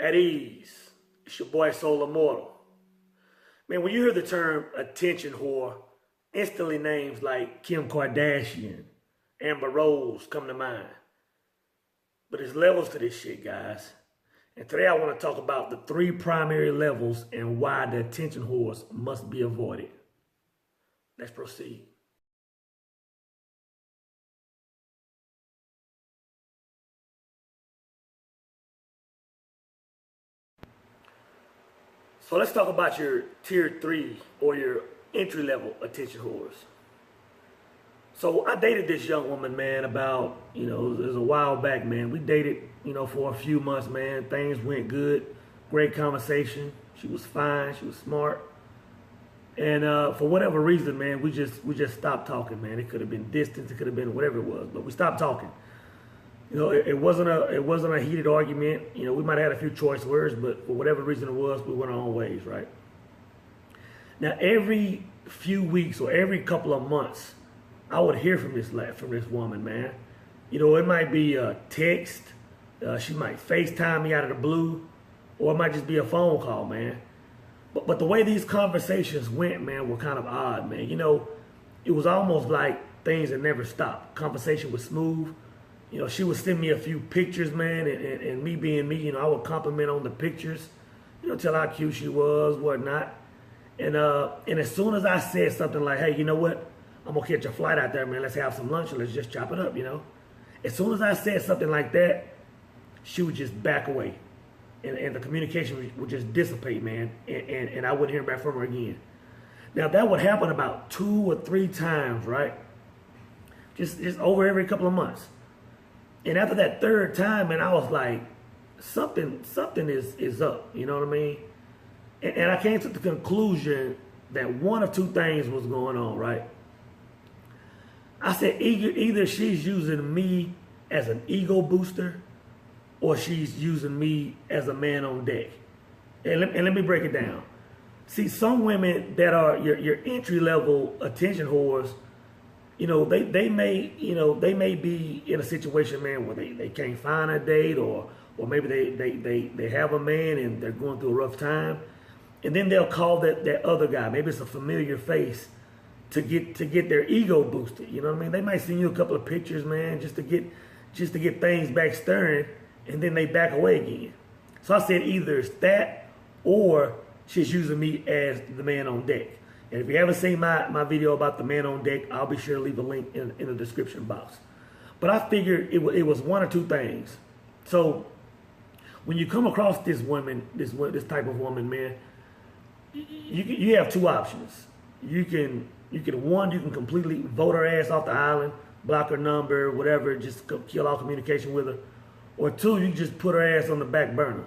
At ease. It's your boy Soul Immortal. Man, when you hear the term attention whore, instantly names like Kim Kardashian, Amber Rose come to mind. But there's levels to this shit, guys. And today I want to talk about the 3 primary levels and why the attention whores must be avoided. Let's proceed. So let's talk about your tier 3 or your entry level attention whores. So I dated this young woman, man, about, it was a while back, man. We dated, for a few months, man. Things went good. Great conversation. She was fine. She was smart. And for whatever reason, man, we just stopped talking, man. It could have been distance. It could have been whatever it was, but we stopped talking. It wasn't a heated argument. We might have had a few choice words, but for whatever reason it was, we went our own ways, right? Now, every few weeks or every couple of months, I would hear from this woman, man. It might be a text. She might FaceTime me out of the blue, or it might just be a phone call, man. But the way these conversations went, man, were kind of odd, man. It was almost like things that never stopped. Conversation was smooth. She would send me a few pictures, man, and me being me, I would compliment on the pictures, tell how cute she was, whatnot. And as soon as I said something like, hey, you know what? I'm going to catch a flight out there, man. Let's have some lunch and let's just chop it up, As soon as I said something like that, she would just back away. And the communication would just dissipate, man. And I wouldn't hear back from her again. Now, that would happen about 2 or 3 times, right? Just over every couple of months. And after that 3rd time, man, I was like, something is up, you know what I mean? And I came to the conclusion that one of 2 things was going on, right? I said either she's using me as an ego booster or she's using me as a man on deck. And let me break it down. See, some women that are your entry level attention whores, they may be in a situation, man, where they can't find a date, or maybe they have a man and they're going through a rough time, and then they'll call that other guy. Maybe it's a familiar face to get their ego boosted. You know what I mean? They might send you a couple of pictures, man, just to get things back stirring, and then they back away again. So I said either it's that or she's using me as the man on deck. And if you haven't seen my video about the man on deck, I'll be sure to leave a link in the description box. But I figured it was one or 2 things. So when you come across this woman, this type of woman, man, you have 2 options. You can completely vote her ass off the island, block her number, whatever, just kill all communication with her. Or 2, you can just put her ass on the back burner.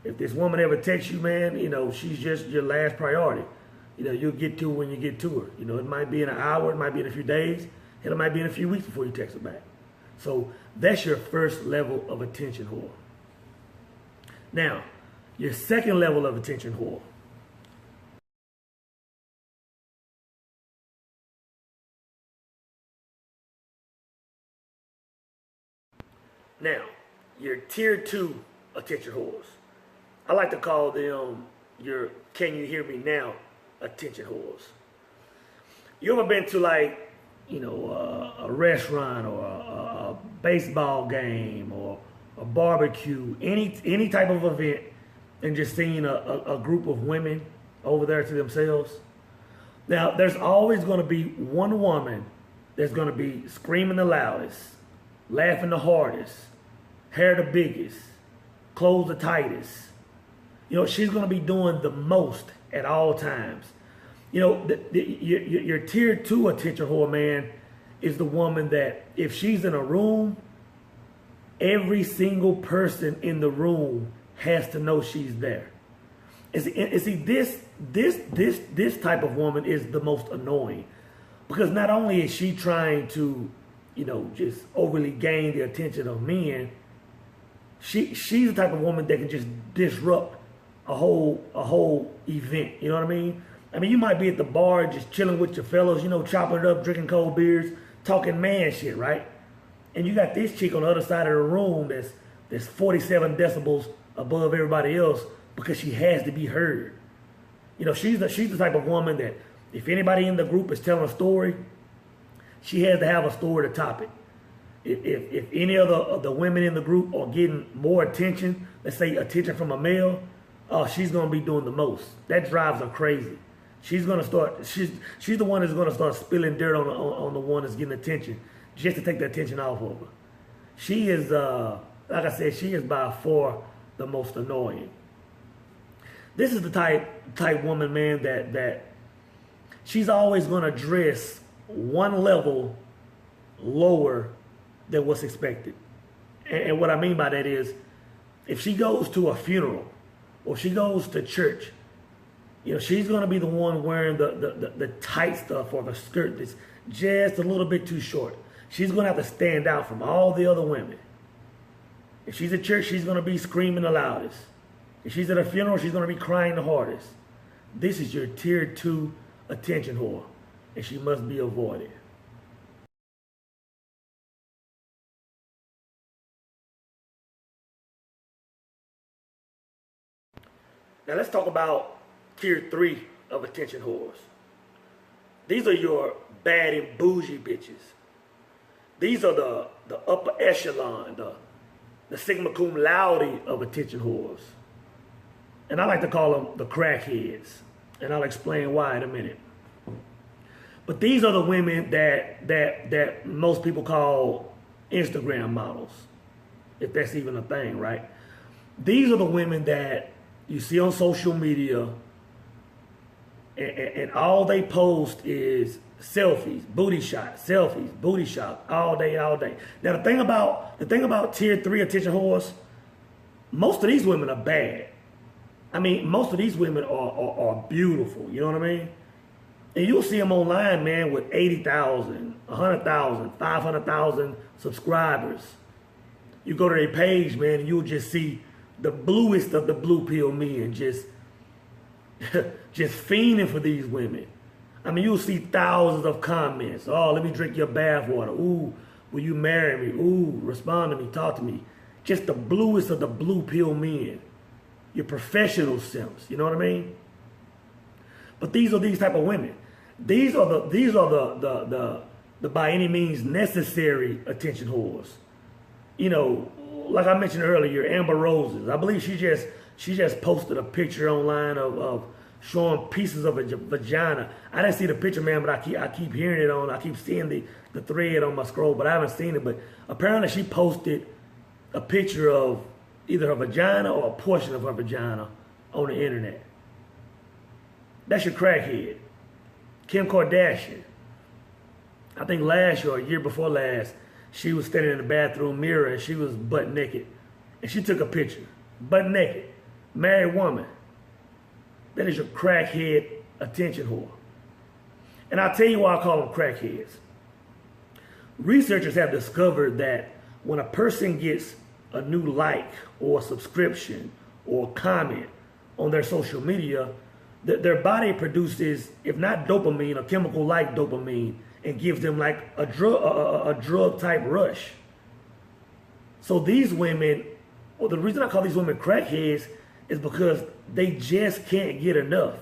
If this woman ever texts you, man, she's just your last priority. You'll get to her when you get to her. It might be in an hour, it might be in a few days, and it might be in a few weeks before you text her back. So that's your first level of attention whore. Now, your second level of attention whore. Now, your tier 2 attention whores. I like to call them your can you hear me now attention whores. You ever been to a restaurant or a baseball game or a barbecue, any type of event, and just seen a group of women over there to themselves? Now, there's always going to be one woman that's going to be screaming the loudest, laughing the hardest, hair the biggest, clothes the tightest. She's going to be doing the most at all times. Your tier 2 attention whore, man, is the woman that if she's in a room, every single person in the room has to know she's there. And see, this type of woman is the most annoying, because not only is she trying to, just overly gain the attention of men, she's the type of woman that can just disrupt a whole event. You know what I mean? You might be at the bar just chilling with your fellows, chopping it up, drinking cold beers, talking man shit, right? And you got this chick on the other side of the room that's that's 47 decibels above everybody else because she has to be heard. You know, she's the type of woman that if anybody in the group is telling a story, she has to have a story to top it. If any of the women in the group are getting more attention, let's say attention from a male, she's gonna be doing the most. That drives her crazy. She's gonna start. She's the one that's gonna start spilling dirt on the one that's getting attention, just to take the attention off of her. She is, like I said, she is by far the most annoying. This is the type woman, man, that she's always gonna dress one level lower than what's expected. And what I mean by that is, if she goes to a funeral or she goes to church, you know, she's gonna be the one wearing the tight stuff or the skirt that's just a little bit too short. She's gonna have to stand out from all the other women. If she's at church, she's gonna be screaming the loudest. If she's at a funeral, she's gonna be crying the hardest. This is your tier 2 attention whore, and she must be avoided. Now let's talk about tier 3 of attention whores. These are your bad and bougie bitches. These are the upper echelon, the sigma cum laude of attention whores. And I like to call them the crackheads. And I'll explain why in a minute. But these are the women that most people call Instagram models, if that's even a thing, right? These are the women that you see on social media, and all they post is selfies, booty shots, selfies, booty shots, all day, all day. Now the thing about tier 3 attention whores, most of these women are bad. I mean, most of these women are beautiful, you know what I mean? And you'll see them online, man, with 80,000, 100,000, 500,000 subscribers. You go to their page, man, and you'll just see the bluest of the blue pill men just fiending for these women. I mean, you'll see thousands of comments. Oh, let me drink your bath water. Ooh, will you marry me? Ooh, respond to me, talk to me. Just the bluest of the blue pill men. Your professional simps, you know what I mean? But these are these type of women. These are the by any means necessary attention whores. You know, like I mentioned earlier, Amber Roses. I believe she just posted a picture online of showing pieces of a vagina. I didn't see the picture, man, but I keep hearing it I keep seeing the thread on my scroll, but I haven't seen it. But apparently she posted a picture of either her vagina or a portion of her vagina on the internet. That's your crackhead. Kim Kardashian. I think last year or a year before last, she was standing in the bathroom mirror and she was butt naked. And she took a picture. Butt naked. Married woman. That is your crackhead attention whore. And I'll tell you why I call them crackheads. Researchers have discovered that when a person gets a new like or subscription or comment on their social media, their body produces, if not dopamine, a chemical like dopamine, and gives them like a drug type rush. So these women, or the reason I call these women crackheads is because they just can't get enough.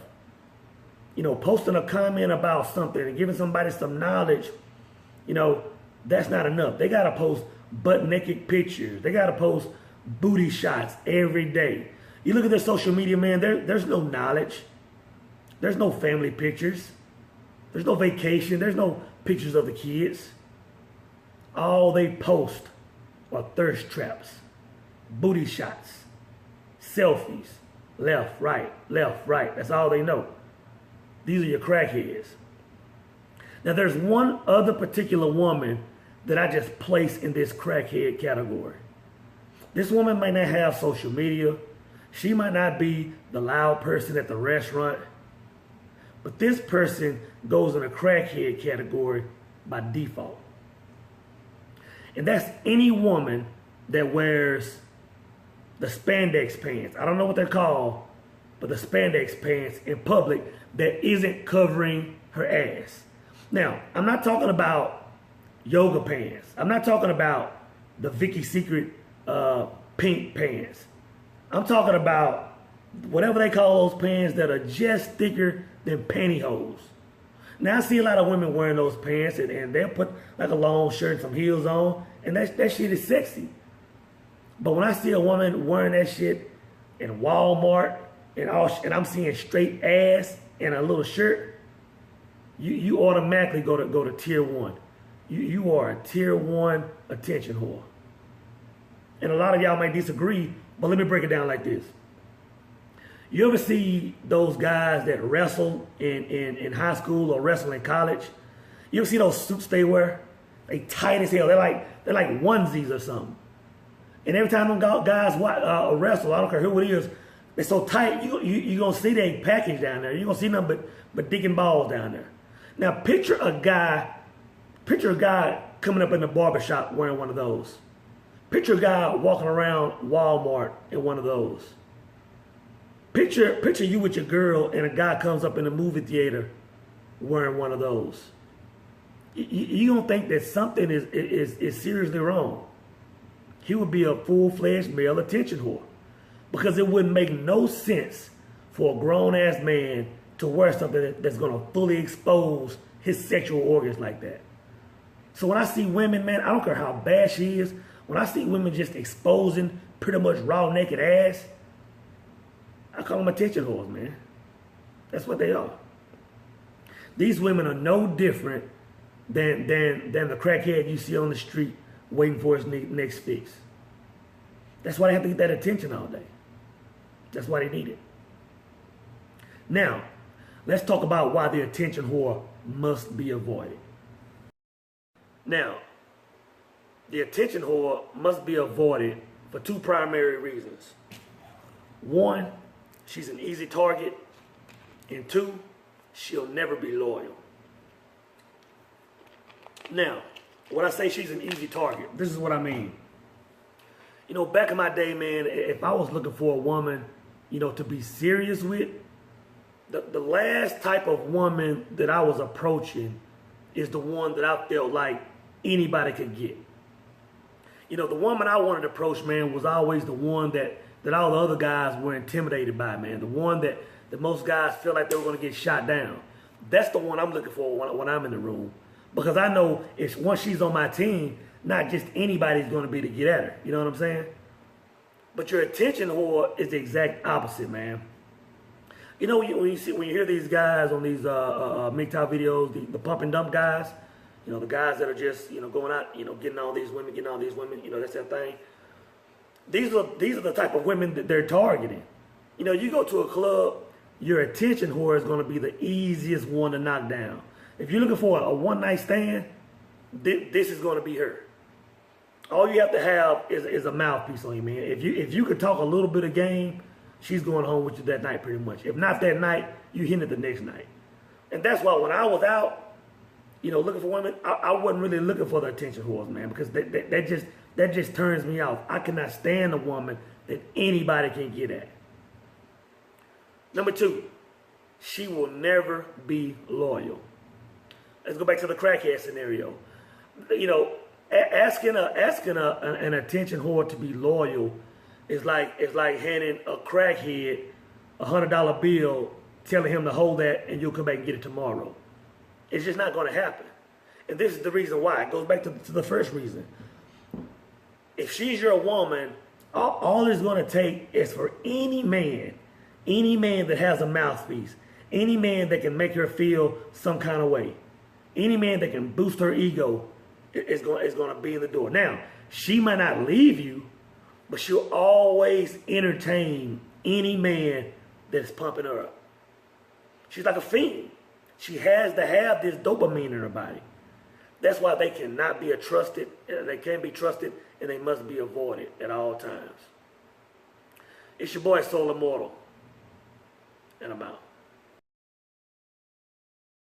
You know, posting a comment about something and giving somebody some knowledge, you know, that's not enough. They gotta post butt naked pictures. They gotta post booty shots every day. You look at their social media, man, there's no knowledge. There's no family pictures. There's no vacation. There's no pictures of the kids. All they post are thirst traps, booty shots, selfies, left, right, left, right. That's all they know. These are your crackheads. Now there's one other particular woman that I just place in this crackhead category. This woman might not have social media. She might not be the loud person at the restaurant. But this person goes in a crackhead category by default. And that's any woman that wears the spandex pants. I don't know what they're called, but the spandex pants in public that isn't covering her ass. Now, I'm not talking about yoga pants. I'm not talking about the Victoria's Secret pink pants. I'm talking about whatever they call those pants that are just thicker than pantyhose. Now I see a lot of women wearing those pants and they'll put like a long shirt and some heels on, and that shit is sexy. But when I see a woman wearing that shit in Walmart and I'm seeing straight ass and a little shirt, you automatically go to tier one. You are a tier one attention whore. And a lot of y'all might disagree, but let me break it down like this. You ever see those guys that wrestle in high school or wrestle in college? You ever see those suits they wear? They tight as hell. They're like onesies or something. And every time them guys wrestle, I don't care who it is, they're so tight, you're going to see they package down there. You're going to see nothing but dick and balls down there. Now picture a guy coming up in the barbershop wearing one of those. Picture a guy walking around Walmart in one of those. Picture you with your girl and a guy comes up in the movie theater wearing one of those. You don't think that something is seriously wrong. He would be a full-fledged male attention whore. Because it wouldn't make no sense for a grown-ass man to wear something that's going to fully expose his sexual organs like that. So when I see women, man, I don't care how bad she is, when I see women just exposing pretty much raw naked ass, I call them attention whores, man. That's what they are. These women are no different than the crackhead you see on the street waiting for his next fix. That's why they have to get that attention all day. That's why they need it. Now, let's talk about why the attention whore must be avoided. Now, the attention whore must be avoided for two primary reasons. One, she's an easy target. And two, she'll never be loyal. Now, when I say she's an easy target, this is what I mean. You know, back in my day, man, if I was looking for a woman, you know, to be serious with, the last type of woman that I was approaching is the one that I felt like anybody could get. You know, the woman I wanted to approach, man, was always the one that all the other guys were intimidated by, man. The one that most guys feel like they were going to get shot down. That's the one I'm looking for when I'm in the room. Because I know if once she's on my team, not just anybody's going to be to get at her. You know what I'm saying? But your attention whore is the exact opposite, man. You know, when you hear these guys on these MGTOW videos, the pump and dump guys, you know, the guys that are just, you know, going out, you know, getting all these women, you know, that's their thing. These are the type of women that they're targeting. You know, you go to a club, your attention whore is going to be the easiest one to knock down. If you're looking for a one-night stand, this is going to be her. All you have to have is a mouthpiece on you, man. If you could talk a little bit of game, she's going home with you that night pretty much. If not that night, you hit it the next night. And that's why when I was out, you know, looking for women, I wasn't really looking for the attention whores, man, because that just turns me off. I cannot stand a woman that anybody can get at. Number two, she will never be loyal. Let's go back to the crackhead scenario. You know, asking an attention whore to be loyal is like handing a crackhead $100 bill, telling him to hold that and you'll come back and get it tomorrow. It's just not going to happen. And this is the reason why. It goes back to the first reason. If she's your woman, all it's going to take is for any man that has a mouthpiece, any man that can make her feel some kind of way, any man that can boost her ego is going to be in the door. Now, she might not leave you, but she'll always entertain any man that's pumping her up. She's like a fiend. She has to have this dopamine in her body. That's why they cannot be trusted. They can't be trusted, and they must be avoided at all times. It's your boy, Soul Immortal, and I'm out.